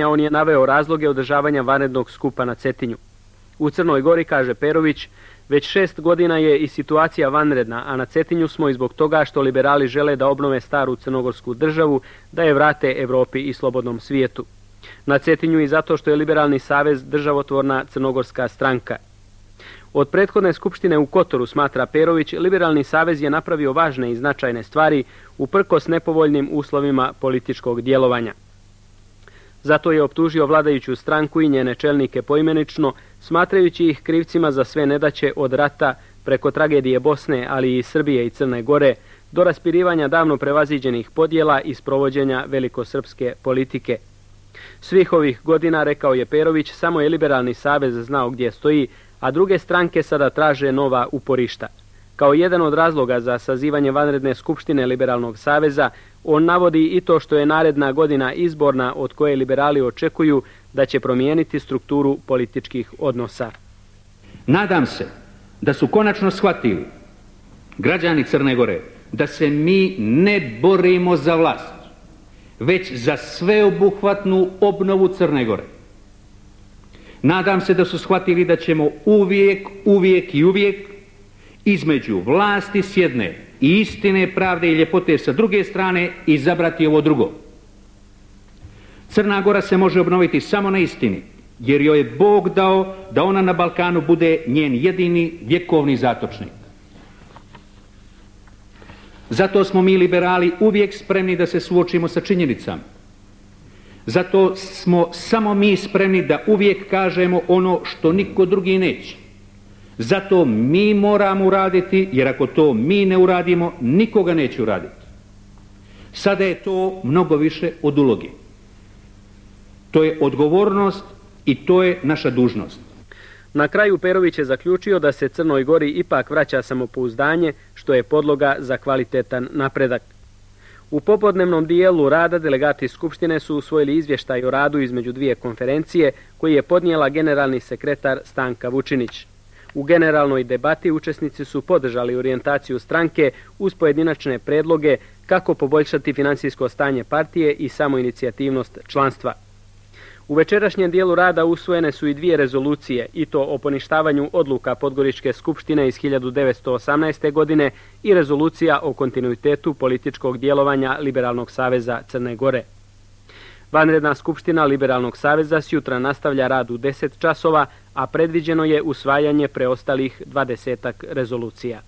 On je naveo razloge održavanja vanrednog skupa na Cetinju. U Crnoj Gori, kaže Perović, već 6 godina je i situacija vanredna, a na Cetinju smo i zbog toga što liberali žele da obnove staru crnogorsku državu, da je vrate Evropi i slobodnom svijetu. Na Cetinju i zato što je Liberalni savez državotvorna crnogorska stranka. Od prethodne skupštine u Kotoru, smatra Perović, Liberalni savez je napravio važne i značajne stvari uprkos nepovoljnim uslovima političkog djelovanja. Zato je optužio vladajuću stranku i njene čelnike poimenično, smatrajući ih krivcima za sve nedaće od rata preko tragedije Bosne, ali i Srbije i Crne Gore, do raspirivanja davno prevaziđenih podjela i sprovođenja velikosrpske politike. Svih ovih godina, rekao je Perović, samo je Liberalni savez znao gdje stoji, a druge stranke sada traže nova uporišta. Kao jedan od razloga za sazivanje vanredne skupštine Liberalnog saveza, on navodi i to što je naredna godina izborna od koje liberali očekuju da će promijeniti strukturu političkih odnosa. Nadam se da su konačno shvatili građani Crne Gore da se mi ne borimo za vlast, već za sveobuhvatnu obnovu Crne Gore. Nadam se da su shvatili da ćemo uvijek između vlasti s jedne i istine, pravde i ljepote sa druge strane izabrati ovo drugo. Crna Gora se može obnoviti samo na istini, jer joj je Bog dao da ona na Balkanu bude njen jedini vjekovni zatočnik. Zato smo mi liberali uvijek spremni da se suočimo sa činjenicama. Zato smo samo mi spremni da uvijek kažemo ono što niko drugi neće. Zato mi moramo uraditi, jer ako to mi ne uradimo, nikoga neće uraditi. Sada je to mnogo više od uloge. To je odgovornost i to je naša dužnost. Na kraju Perović je zaključio da se Crnoj Gori ipak vraća samopouzdanje, što je podloga za kvalitetan napredak. U popodnevnom dijelu rada delegati Skupštine su usvojili izvještaj o radu između dvije konferencije koji je podnijela generalni sekretar Stanka Vučinić. U generalnoj debati učesnici su podržali orijentaciju stranke uz pojedinačne predloge kako poboljšati financijsko stanje partije i samoinicijativnost članstva. U večerašnjem dijelu rada usvojene su i dvije rezolucije, i to o poništavanju odluka Podgoričke skupštine iz 1918. godine i rezolucija o kontinuitetu političkog djelovanja Liberalnog saveza Crne Gore. Vanredna skupština Liberalnog saveza sjutra nastavlja rad u 10 časova, a predviđeno je usvajanje preostalih 20 rezolucija.